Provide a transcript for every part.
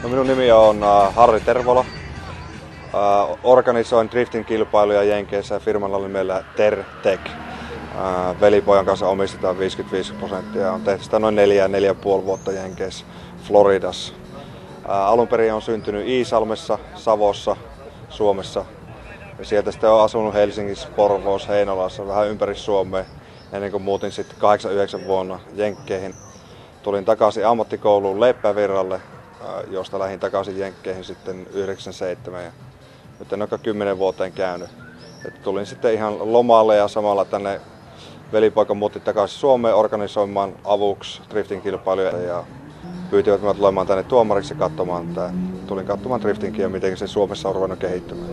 No, minun nimi on Harri Tervola. Organisoin drifting-kilpailuja Jenkeissä ja firmalla oli meillä TerTech. Velipojan kanssa omistetaan 55% on tehty sitä noin 4,5 vuotta Jenkeissä Floridassa. Alun perin on syntynyt Iisalmessa, Savossa, Suomessa. Ja sieltä sitten on asunut Helsingissä, Porvoossa, Heinolassa, vähän ympäri Suomea. Ennen kuin muutin sitten 89 vuonna Jenkkeihin. Tulin takaisin ammattikouluun Leppävirralle, josta lähdin takaisin Jenkkeihin sitten 97. Ja nyt en ole 10 vuoteen käynyt. Et tulin sitten ihan lomalle ja samalla tänne velipoika muutti takaisin Suomeen organisoimaan avuksi drifting-kilpailuja ja pyytivät minua tulemaan tänne tuomariksi katsomaan. Tulin katsomaan driftingia ja miten se Suomessa on ruvennut kehittymään.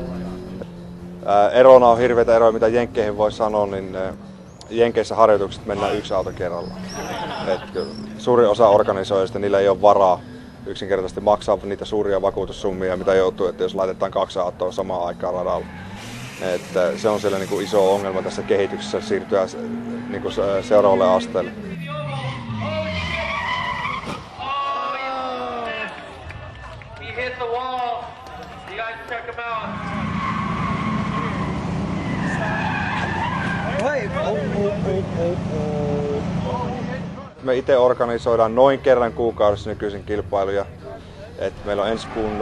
Erona on hirveitä eroja, mitä Jenkkeihin voi sanoa, niin Jenkeissä harjoitukset mennään yksi auto kerrallaan. Suurin osa organisoijista, niillä ei ole varaa yksinkertaisesti maksaa niitä suuria vakuutussummia, mitä joutuu, että jos laitetaan 2 autoa samaan aikaan radalla. Että se on siellä niin kuin iso ongelma tässä kehityksessä siirtyä niin kuin seuraavalle asteelle. Me itse organisoidaan noin kerran kuukaudessa nykyisin kilpailuja. Meillä on ensi kuun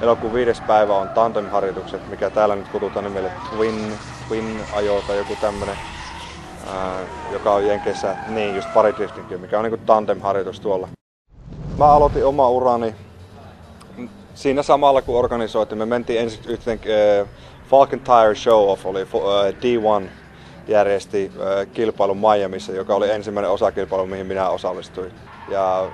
elokuun 5. päivä on tandem-harjoitukset, mikä täällä nyt kutsutaan nimelle Twin-ajo tai joku tämmönen, joka on Jenkeissä niin just paridrifting, mikä on niinku tandem-harjoitus tuolla. Mä aloitin oma urani siinä samalla kun organisoitiin. Me mentiin ensin yhteen Falcon Tire Show Off, oli D1 järjesti kilpailun Miamiissa, joka oli ensimmäinen osakilpailu, mihin minä osallistuin. Ja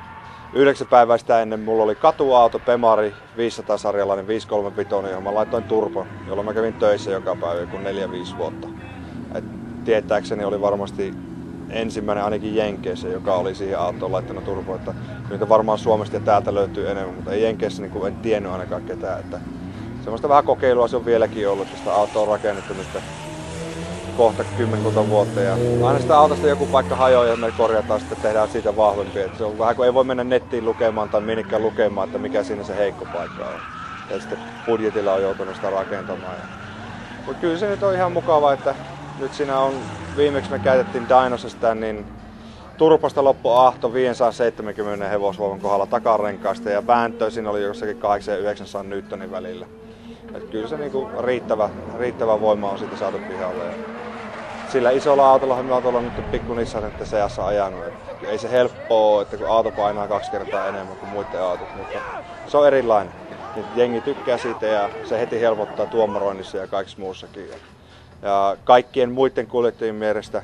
9 päivää sitä ennen mulla oli katuauto, Pemari 500-sarjalainen 535, johon mä laitoin turbon, jolloin mä kävin töissä joka päivä joku 4-5 vuotta. Tietääkseni oli varmasti ensimmäinen ainakin Jenkeissä, joka oli siihen autoon laittanut turboa. Niitä varmaan Suomesta ja täältä löytyy enemmän, mutta ei Jenkeissä niin en tiennyt ainakaan ketään. Semmoista vähän kokeilua se on vieläkin ollut, että sitä autoa on rakennettu nyt kohta 10 vuotta. Ja aina sitä autosta joku paikka hajoaa ja me korjataan sitten, tehdään siitä vahvempi. Se on vähän kuin ei voi mennä nettiin lukemaan tai minnekään lukemaan, että mikä siinä se heikko paikka on. Ja sitten budjetilla on joutunut sitä rakentamaan. Mutta kyllä se nyt on ihan mukava, että nyt siinä on, viimeksi me käytettiin Dynosesta, niin turposta loppu ahto 570 hevosvoiman kohdalla takarenkaasta ja vääntöä siinä oli jossakin 800 ja 900 newtonin välillä. Et kyllä se niinku riittävä voima on siitä saatu pihalle. Ja sillä isolla autolla me on tuolla nyt pikku Nissan että seassa ajanut. Ei se helppoa, että kun auto painaa 2 kertaa enemmän kuin muiden autot, mutta se on erilainen. Jengi tykkää siitä ja se heti helpottaa tuomaroinnissa ja kaikessa muussakin. Ja kaikkien muiden kuljettajien mielestä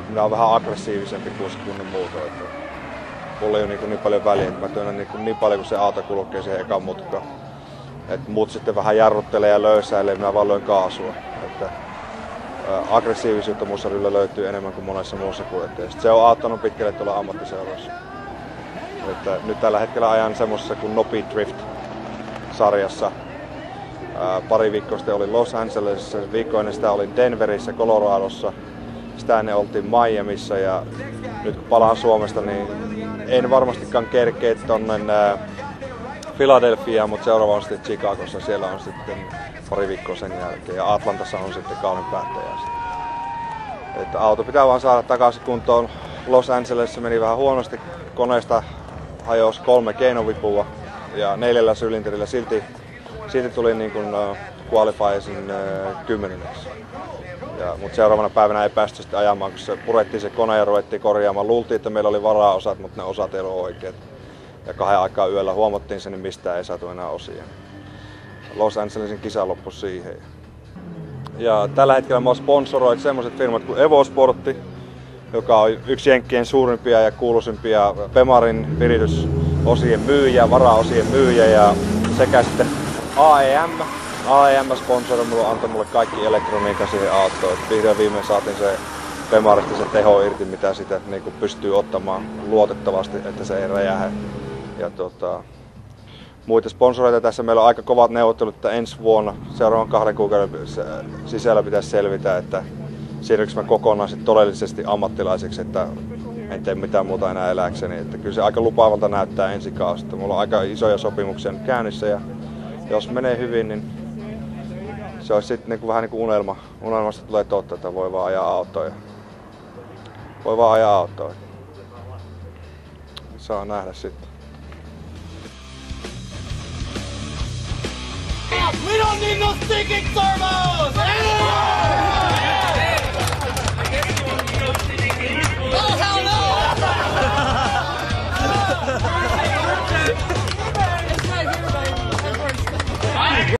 minä olen vähän aggressiivisempi kuin ne muut. Mulla ei ole niin paljon väliä, että mä työnnän niin paljon kuin se auto kulkee siihen ekaan mutkaan. Muut sitten vähän jarruttelee ja löysäilee, minä vaan löin kaasua. Aggressiivisuutta muussa ryllä löytyy enemmän kuin monessa muussa kuljettajassa. Se on auttanut pitkälle tuolla ammattiseuroissa. Nyt tällä hetkellä ajan semmoisessa kuin Nopi Drift-sarjassa. Pari viikkoa sitten olin Los Angelesissa, viikko ennen sitä olin Denverissä, Coloradossa. Sitä ennen oltiin Miamissa ja nyt kun palaan Suomesta, niin en varmastikaan kerkeä tonne Philadelphiaan, mutta seuraava on sitten Chicagossa. Siellä on sitten pari viikkoa sen jälkeen ja Atlantassa on sitten kauden päättäjästä. Auto pitää vaan saada takaisin kuntoon. Los Angelesissa meni vähän huonosti. Koneesta hajosi 3 keinovipua ja 4 sylinterillä. Silti tuli niin kuin qualifiersin 10. Mutta seuraavana päivänä ei päästy sitten ajamaan, kun se purettiin se kone ja ruvettiin korjaamaan. Luultiin, että meillä oli varaosat, mutta ne osat ei ollut oikeat. Ja 2 aikaa yöllä huomattiin sen, niin mistään ei saatu enää osia. Los Angelesin kisa loppui siihen. Ja tällä hetkellä mä sponsoroin semmoiset firmat kuin Evosportti, joka on yksi Jenkkien suurimpia ja kuuluisimpia Pemarin viritysosien myyjä, varaosien myyjä ja sekä sitten AEM. AEM sponsoroi antoi mulle kaikki elektroniikan siihen autoon. Vihdoin viimein saatiin se Pemarista se teho irti, mitä sitä niin pystyy ottamaan luotettavasti, että se ei räjähä. Ja muita sponsoreita tässä meillä on aika kovat neuvottelut, että ensi vuonna seuraavan 2 kuukauden sisällä pitäisi selvitä, että siirryks mä kokonaan todellisesti ammattilaiseksi, että en tee mitään muuta enää elääkseni. Että kyllä se aika lupaavalta näyttää ensi kaudesta. Mulla on aika isoja sopimuksia nyt käynnissä ja jos menee hyvin, niin se olisi sitten niinku vähän niin kuin unelma. Unelmasta tulee totta, että voi vaan ajaa autoa. Voi vaan ajaa autoa. Saa nähdä sitten. We don't need no stinking servos!